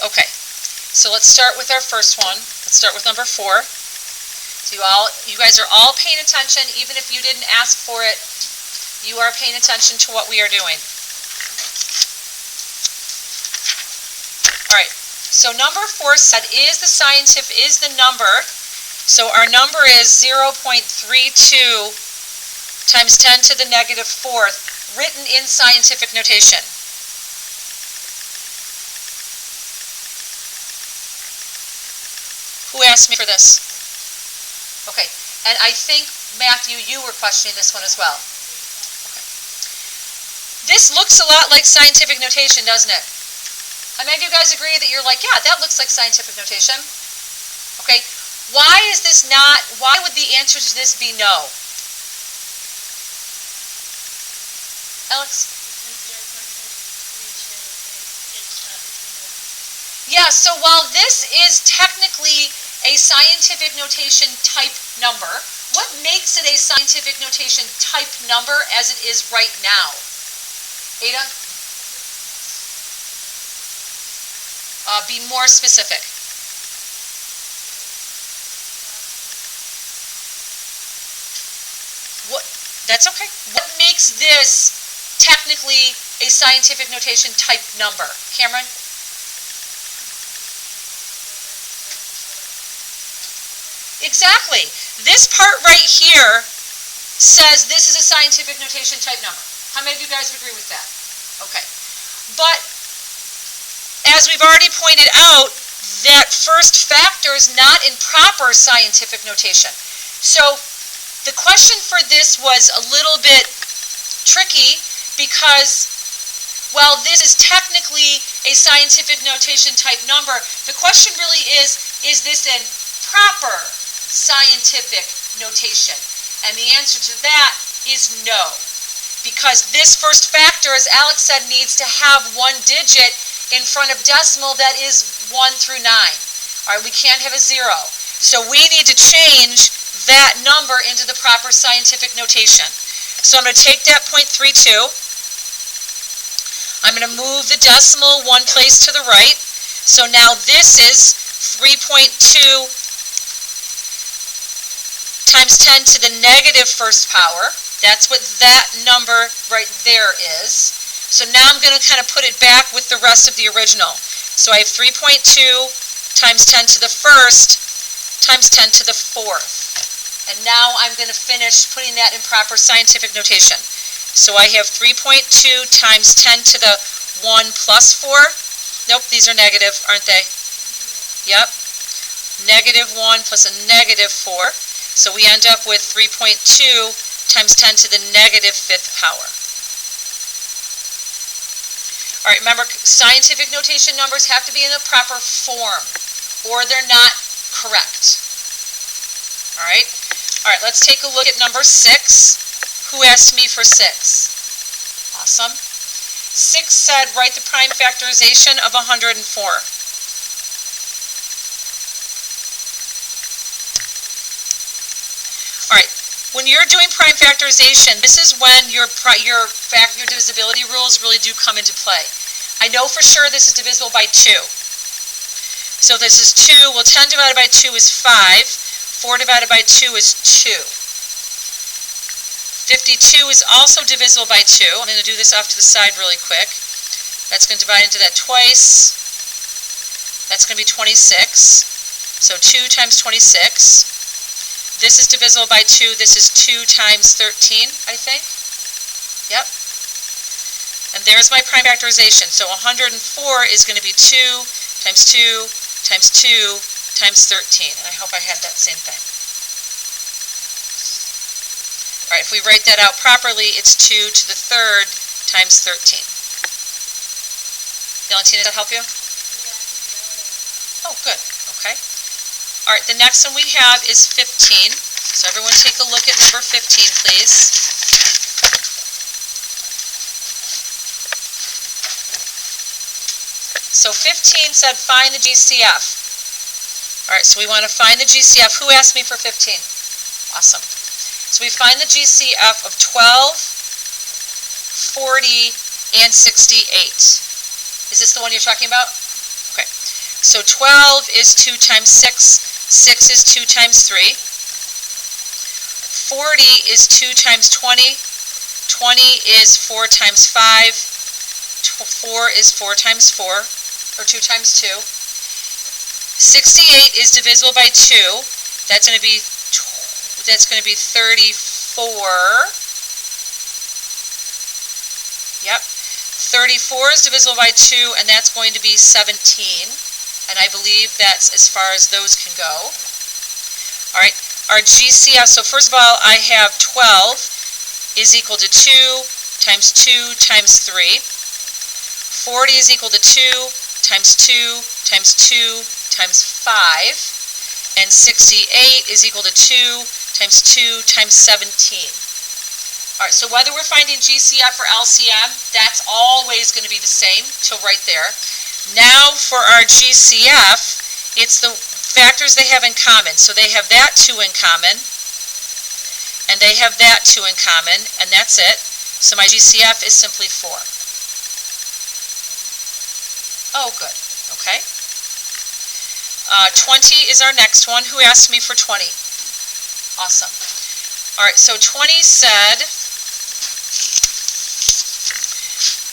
Okay, so let's start with our first one. Let's start with number 4. So you guys are all paying attention, even if you didn't ask for it. You are paying attention to what we are doing. All right. So number 4 said is the number. So our number is 0.32 times 10 to the negative 4th, written in scientific notation. Who asked me for this? Okay, and I think, Matthew, you were questioning this one as well. Okay. This looks a lot like scientific notation, doesn't it? How many of you guys agree that you're like, yeah, that looks like scientific notation? Okay, why would the answer to this be no? Alex? Yeah, so while this is technically a scientific notation type number, what makes it a scientific notation type number as it is right now? Ada? Be more specific. What? That's okay. What makes this technically a scientific notation type number? Cameron? Exactly. This part right here says this is a scientific notation type number. How many of you guys agree with that? Okay. But as we've already pointed out, that first factor is not in proper scientific notation. So the question for this was a little bit tricky because, while this is technically a scientific notation type number, the question really is this in proper scientific notation? And the answer to that is no. Because this first factor, as Alex said, needs to have one digit in front of decimal that is 1 through 9. All right, we can't have a 0. So we need to change that number into the proper scientific notation. So I'm going to take that 0.32. I'm going to move the decimal one place to the right. So now this is 3.2 times 10 to the negative first power. That's what that number right there is. So now I'm going to kind of put it back with the rest of the original. So I have 3.2 times 10 to the first times 10 to the fourth. And now I'm going to finish putting that in proper scientific notation. So I have 3.2 times 10 to the 1 plus 4. Nope, these are negative, aren't they? Yep. Negative 1 plus a negative 4. So we end up with 3.2 times 10 to the negative 5th power. All right, remember, scientific notation numbers have to be in the proper form, or they're not correct. All right, let's take a look at number 6. Who asked me for 6? Awesome. 6 said, write the prime factorization of 104. All right, when you're doing prime factorization, this is when your divisibility rules really do come into play. I know for sure this is divisible by 2. So this is 2. Well, 10 divided by 2 is 5. 4 divided by 2 is 2. 52 is also divisible by 2. I'm going to do this off to the side really quick. That's going to divide into that twice. That's going to be 26. So 2 times 26. This is divisible by 2. This is 2 times 13, I think. Yep. And there's my prime factorization. So 104 is going to be 2 times 2 times 2 times 13. And I hope I had that same thing. All right, if we write that out properly, it's 2 to the 3rd times 13. Valentina, does that help you? Oh, good. Okay. All right, the next one we have is 15. So everyone take a look at number 15, please. So 15 said find the GCF. All right, so we want to find the GCF. Who asked me for 15? Awesome. So we find the GCF of 12, 40, and 68. Is this the one you're talking about? Okay. So 12 is 2 times 6. 6 is 2 times 3. 40 is 2 times 20. 20 is 4 times 5. 4 is 4 times 4, or 2 times 2. 68 is divisible by 2. That's going to be 34. Yep. 34 is divisible by 2, and that's going to be 17. And I believe that's as far as those can go. All right. Our GCF, so first of all, I have 12 is equal to 2 times 2 times 3. 40 is equal to 2 times 2 times 2 times 5. And 68 is equal to 2 times 2 times 17. All right, so whether we're finding GCF or LCM, that's always going to be the same till right there. Now for our GCF, it's the factors they have in common. So they have that 2 in common, and they have that 2 in common, and that's it. So my GCF is simply 4. Oh, good. Okay. 20 is our next one. Who asked me for 20? Awesome. All right, so 20 said,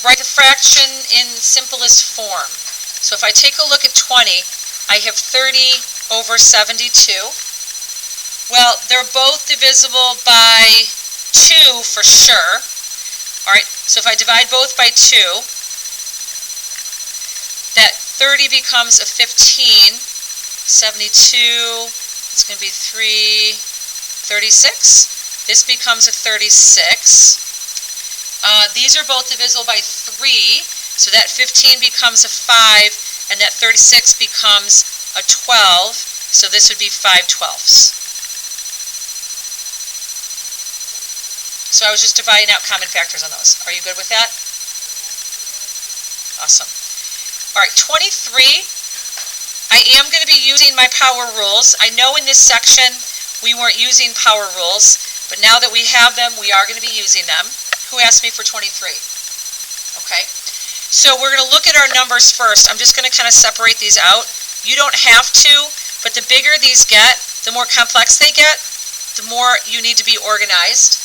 write the fraction in simplest form. So if I take a look at 20, I have 30 over 72. Well, they're both divisible by 2 for sure. All right, so if I divide both by 2, that 30 becomes a 15. 72, it's going to be 36. This becomes a 36. These are both divisible by 3, so that 15 becomes a 5, and that 36 becomes a 12, so this would be 5/12. So I was just dividing out common factors on those. Are you good with that? Awesome. All right, 23. I am going to be using my power rules. I know in this section we weren't using power rules, but now that we have them, we are going to be using them. Who asked me for 23? Okay. So we're going to look at our numbers first. I'm just going to kind of separate these out. You don't have to, but the bigger these get, the more complex they get, the more you need to be organized.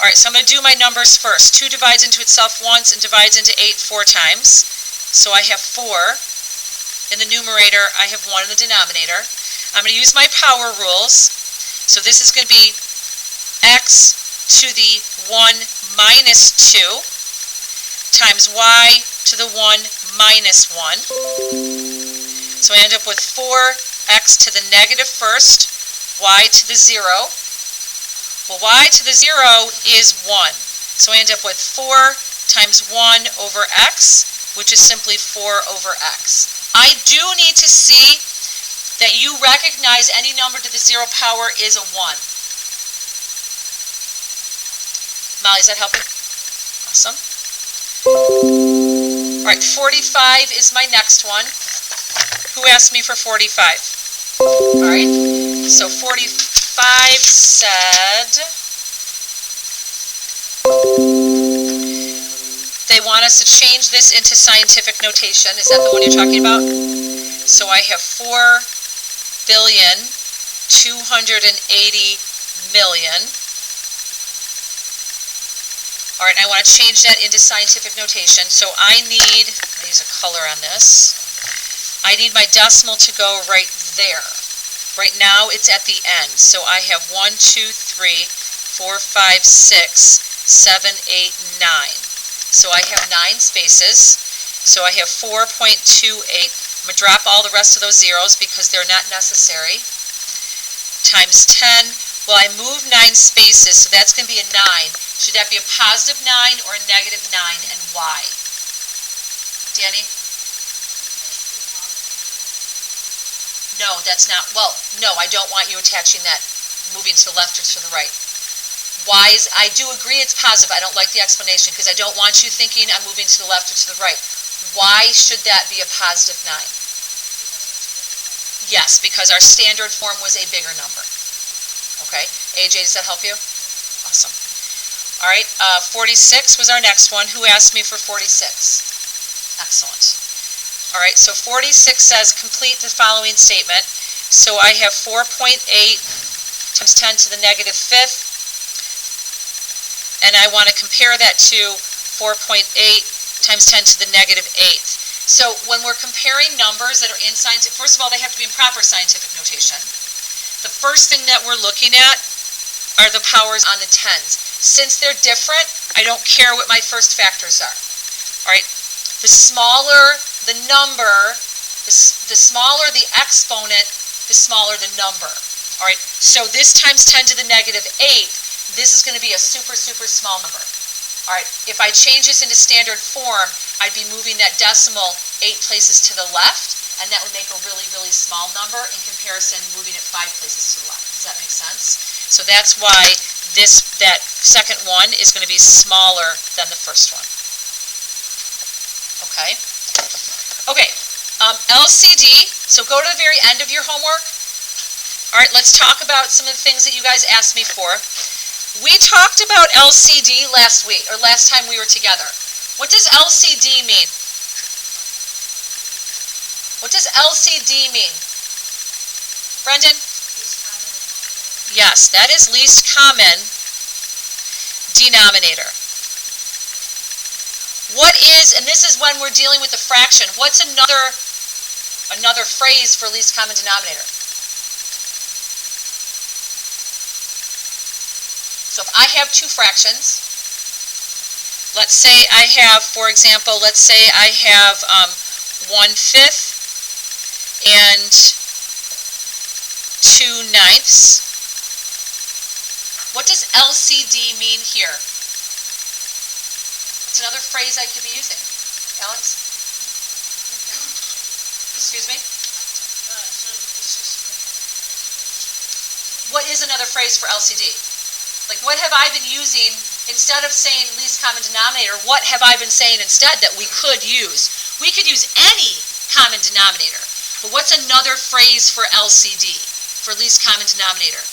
All right, so I'm going to do my numbers first. 2 divides into itself once and divides into 8 4 times. So I have 4. In the numerator, I have 1 in the denominator. I'm going to use my power rules. So this is going to be x to the 1 minus 2 times y to the 1 minus 1. So I end up with 4x to the negative first, y to the 0. Well, y to the 0 is 1. So I end up with 4 times 1 over x, which is simply 4 over x. I do need to see that you recognize any number to the 0 power is a 1. Molly, is that helping? Awesome. All right, 45 is my next one. Who asked me for 45? All right, so 45 said they want us to change this into scientific notation. Is that the one you're talking about? So I have 4,280,000,000. All right, I want to change that into scientific notation. So I need, I'm going to use a color on this. I need my decimal to go right there. Right now it's at the end. So I have 1, 2, 3, 4, 5, 6, 7, 8, 9. So I have 9 spaces. So I have 4.28. I'm going to drop all the rest of those zeros because they're not necessary. Times 10. Well, I moved 9 spaces, so that's going to be a 9. Should that be a positive 9 or a negative 9, and why? Danny? No, that's not. Well, no, I don't want you attaching that, moving to the left or to the right. Why is, I do agree it's positive. I don't like the explanation because I don't want you thinking I'm moving to the left or to the right. Why should that be a positive 9? Yes, because our standard form was a bigger number. Okay, AJ, does that help you? Awesome. All right, 46 was our next one. Who asked me for 46? Excellent. All All right, so 46 says complete the following statement. So I have 4.8 times 10 to the negative fifth, and I want to compare that to 4.8 times 10 to the negative eighth. So when we're comparing numbers that are in scientific, first of all, they have to be in proper scientific notation. The first thing that we're looking at are the powers on the tens. Since they're different, I don't care what my first factors are. All right, the smaller the number, the smaller the exponent, the smaller the number. All right, so this times 10 to the negative 8, this is going to be a super, super small number. All right, if I change this into standard form, I'd be moving that decimal 8 places to the left, and that would make a really, really small number in comparison moving it 5 places to the left. Does that make sense? So that's why that second one is going to be smaller than the first one. Okay? Okay, LCD, so go to the very end of your homework. All right, let's talk about some of the things that you guys asked me for. We talked about LCD last week, or last time we were together. What does LCD mean? What does LCD mean? Brendan? Yes, that is least common denominator. What is, and this is when we're dealing with a fraction, what's another phrase for least common denominator? So if I have two fractions, let's say I have, for example, let's say I have 1/5 and 2/9. What does LCD mean here? What's another phrase I could be using? Alex? Excuse me? What is another phrase for LCD? Like, what have I been using instead of saying least common denominator? What have I been saying instead that we could use? We could use any common denominator. But what's another phrase for LCD, for least common denominator?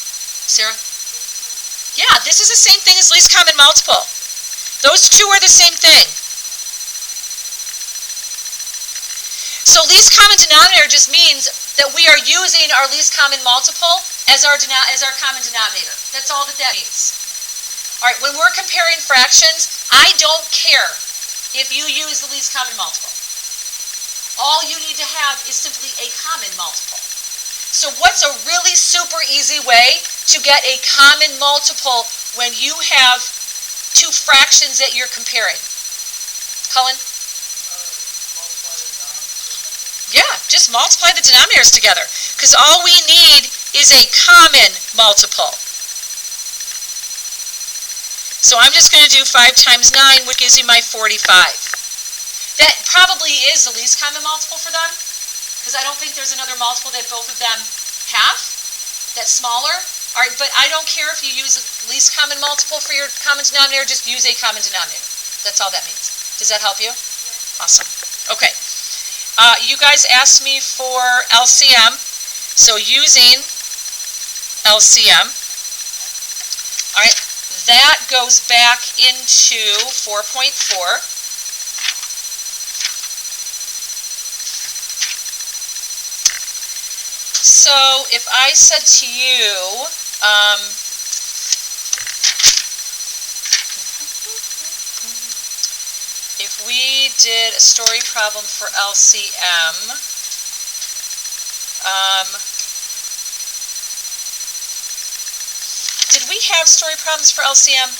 Sarah? Yeah, this is the same thing as least common multiple. Those two are the same thing. So least common denominator just means that we are using our least common multiple as our common denominator. That's all that means. All right, when we're comparing fractions, I don't care if you use the least common multiple. All you need to have is simply a common multiple. So what's a really super easy way to get a common multiple when you have two fractions that you're comparing? Cullen? Yeah, just multiply the denominators together, because all we need is a common multiple. So I'm just going to do 5 times 9, which gives you my 45. That probably is the least common multiple for them, because I don't think there's another multiple that both of them have that's smaller. All right, but I don't care if you use the least common multiple for your common denominator, just use a common denominator. That's all that means. Does that help you? Yeah. Awesome. Okay. You guys asked me for LCM, so using LCM, all right, that goes back into 4.4. So if I said to you, if we did a story problem for LCM, did we have story problems for LCM?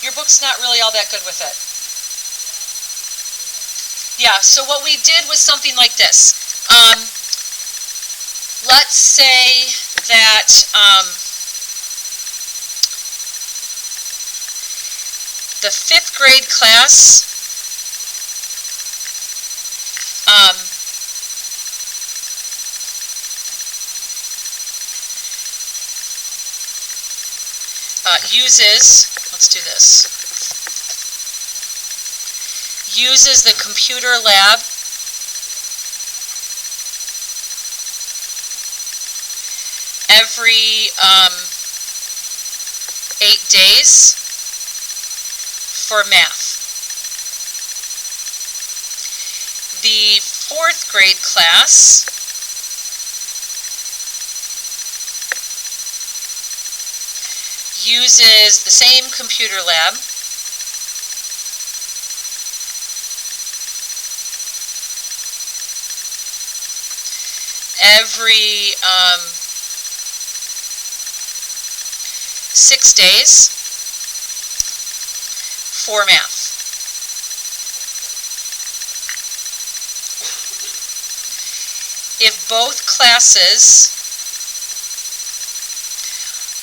Your book's not really all that good with it. Yeah, so what we did was something like this. Let's say that the 5th grade class uses the computer lab every 8 days for math. The fourth grade class uses the same computer lab every 6 days for math. If both classes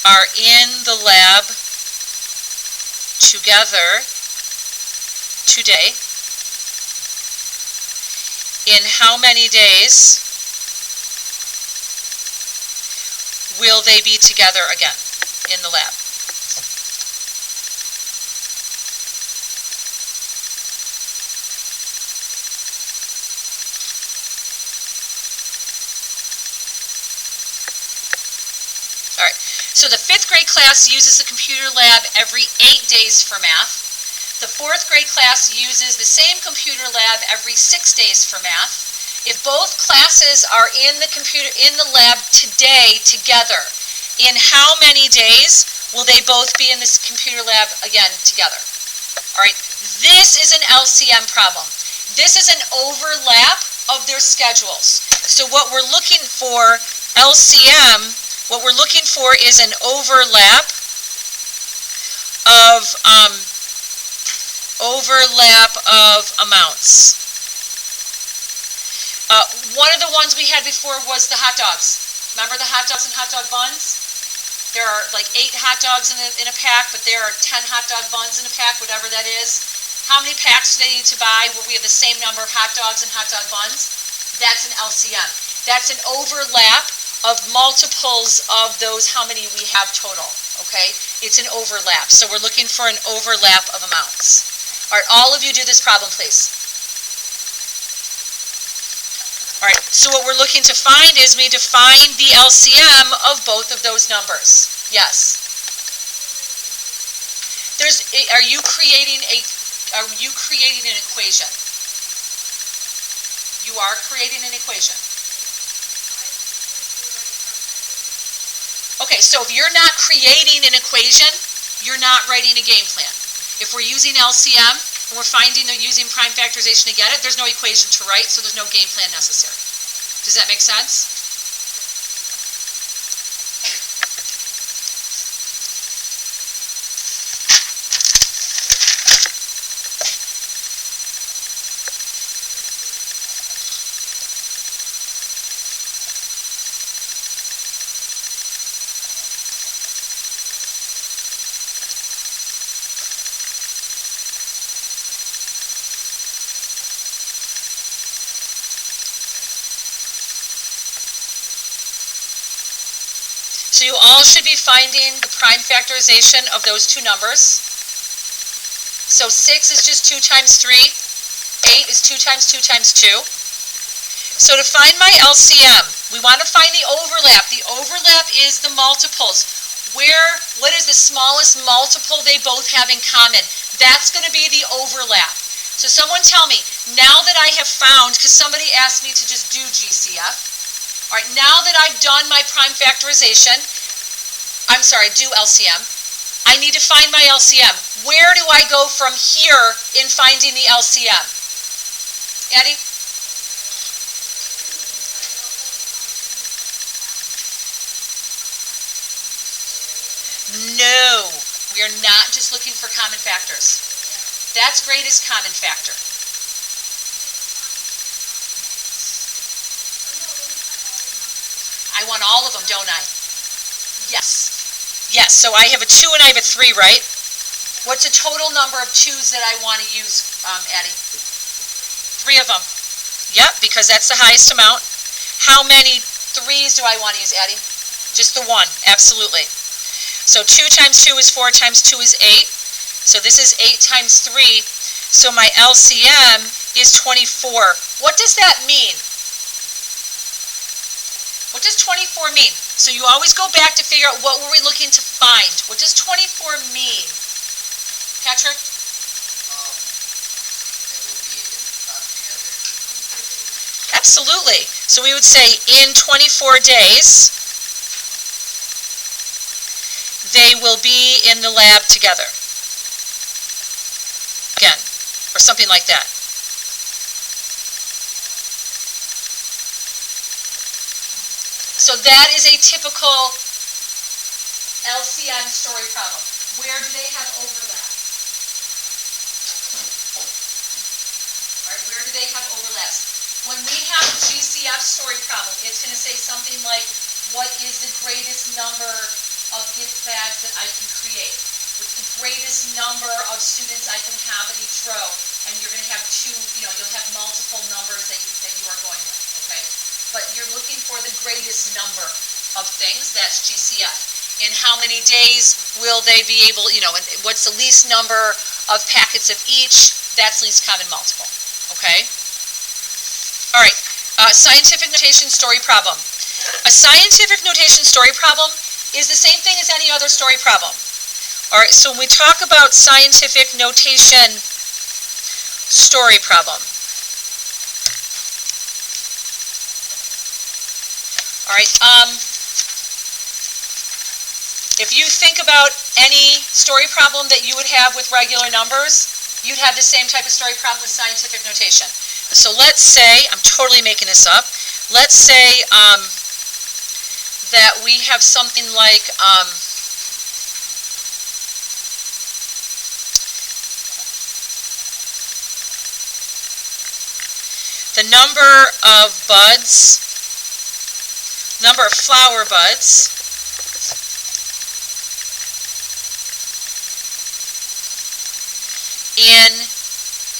are in the lab together today, in how many days will they be together again in the lab? All right, so the fifth grade class uses the computer lab every 8 days for math. The fourth grade class uses the same computer lab every 6 days for math. If both classes are in the lab today together, in how many days will they both be in this computer lab again together? All right, this is an LCM problem. This is an overlap of their schedules. So what we're looking for, LCM, what we're looking for is an overlap of amounts. One of the ones we had before was the hot dogs. Remember the hot dogs and hot dog buns? There are like 8 hot dogs in a pack, but there are 10 hot dog buns in a pack, whatever that is. How many packs do they need to buy where we have the same number of hot dogs and hot dog buns? That's an LCM. That's an overlap of multiples of those how many we have total, okay? It's an overlap. So we're looking for an overlap of amounts. All right, all of you do this problem, please. All right, so what we're looking to find is we need to find the LCM of both of those numbers. Yes. Are you creating an equation? You are creating an equation. Okay, so if you're not creating an equation, you're not writing a game plan. If we're using LCM, and we're finding they're using prime factorization to get it, there's no equation to write, so there's no game plan necessary. Does that make sense? So you all should be finding the prime factorization of those two numbers. So 6 is just 2 times 3. 8 is 2 times 2 times 2. So to find my LCM, we want to find the overlap. The overlap is the multiples. What is the smallest multiple they both have in common? That's going to be the overlap. So someone tell me, now that I have found, because somebody asked me to just do GCF, all right, now that I've done my prime factorization, do LCM, I need to find my LCM. Where do I go from here in finding the LCM? Addie? No, we are not just looking for common factors. That's great as common factor. I want all of them, don't I? Yes. Yes, so I have a 2 and I have a 3, right? What's the total number of 2's that I want to use, Addie? 3 of them. Yep, because that's the highest amount. How many 3's do I want to use, Addie? Just the 1, absolutely. So 2 times 2 is 4 times 2 is 8. So this is 8 times 3. So my LCM is 24. What does that mean? What does 24 mean? So you always go back to figure out what were we looking to find. What does 24 mean? Patrick? Absolutely. So we would say in 24 days, they will be in the lab together. Again, or something like that. So that is a typical LCM story problem. Where do they have overlap? All right, where do they have overlaps? When we have a GCF story problem, it's going to say something like, what is the greatest number of gift bags that I can create? What's the greatest number of students I can have in each row? And you're going to have you'll have multiple numbers that you are going with, okay? But you're looking for the greatest number of things. That's GCF. In how many days will they be able, and what's the least number of packets of each? That's least common multiple, okay? All right, scientific notation story problem. A scientific notation story problem is the same thing as any other story problem. All right, so when we talk about scientific notation story problem, all right, if you think about any story problem that you would have with regular numbers, you'd have the same type of story problem with scientific notation. So let's say, I'm totally making this up, let's say that we have something like, the number of buds, number of flower buds in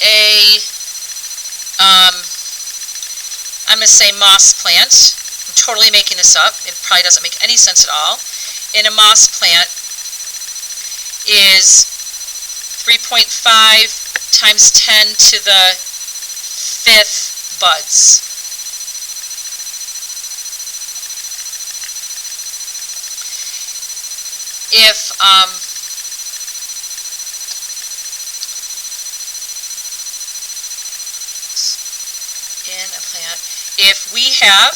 a, I'm going to say moss plant. I'm totally making this up. It probably doesn't make any sense at all. In a moss plant is 3.5 times 10 to the 5th buds. If in a plant, if we have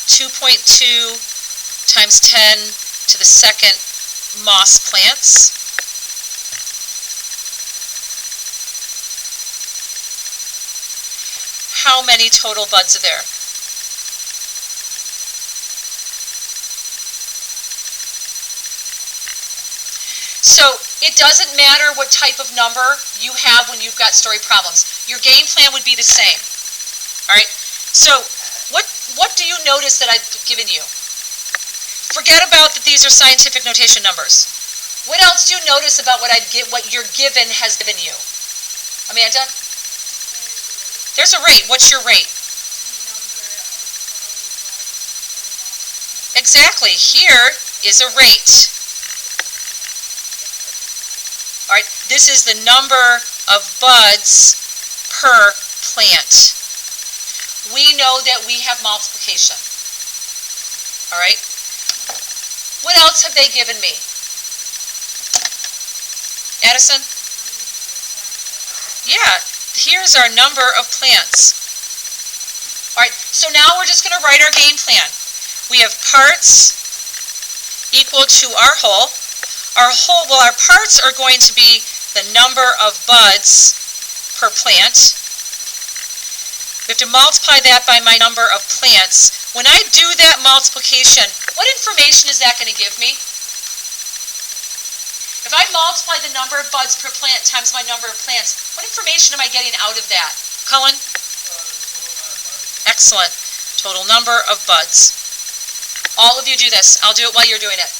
(2.2 times 10 to the 2nd moss plants, how many total buds are there? So it doesn't matter what type of number you have when you've got story problems. Your game plan would be the same. All right. So what do you notice that I've given you? Forget about that these are scientific notation numbers. What else do you notice about what you're given has given you? Amanda? There's a rate. What's your rate? Exactly. Here is a rate. All right. This is the number of buds per plant. We know that we have multiplication. All right. What else have they given me? Addison? Yeah. Here's our number of plants. All right, so now we're just going to write our game plan. We have parts equal to our whole. Our parts are going to be the number of buds per plant. We have to multiply that by my number of plants. When I do that multiplication, what information is that going to give me? If I multiply the number of buds per plant times my number of plants, what information am I getting out of that? Cullen? Excellent. Total number of buds. All of you do this. I'll do it while you're doing it.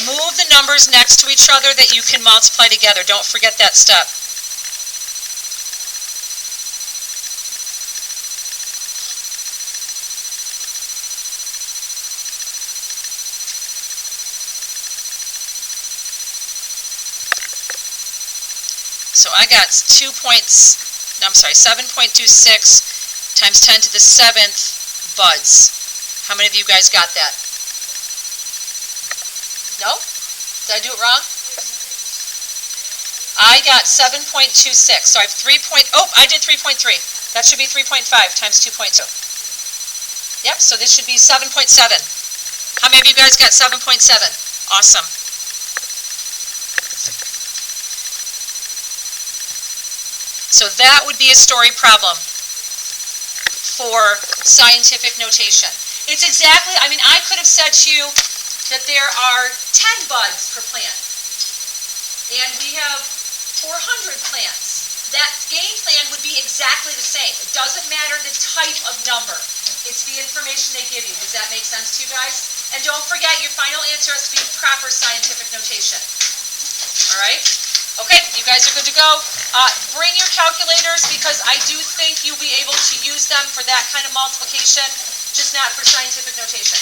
Move the numbers next to each other that you can multiply together. Don't forget that step. So I got 7.26 times 10 to the 7th buds. How many of you guys got that? No? Did I do it wrong? I got 7.26. So I have I did 3.3. That should be 3.5 times 2.2. Yep, so this should be 7.7. How many of you guys got 7.7? Awesome. So that would be a story problem for scientific notation. It's exactly, I could have said to you that there are 10 buds per plant, and we have 400 plants. That game plan would be exactly the same. It doesn't matter the type of number. It's the information they give you. Does that make sense to you guys? And don't forget, your final answer has to be proper scientific notation. All right? Okay, you guys are good to go. Bring your calculators, because I do think you'll be able to use them for that kind of multiplication, just not for scientific notation.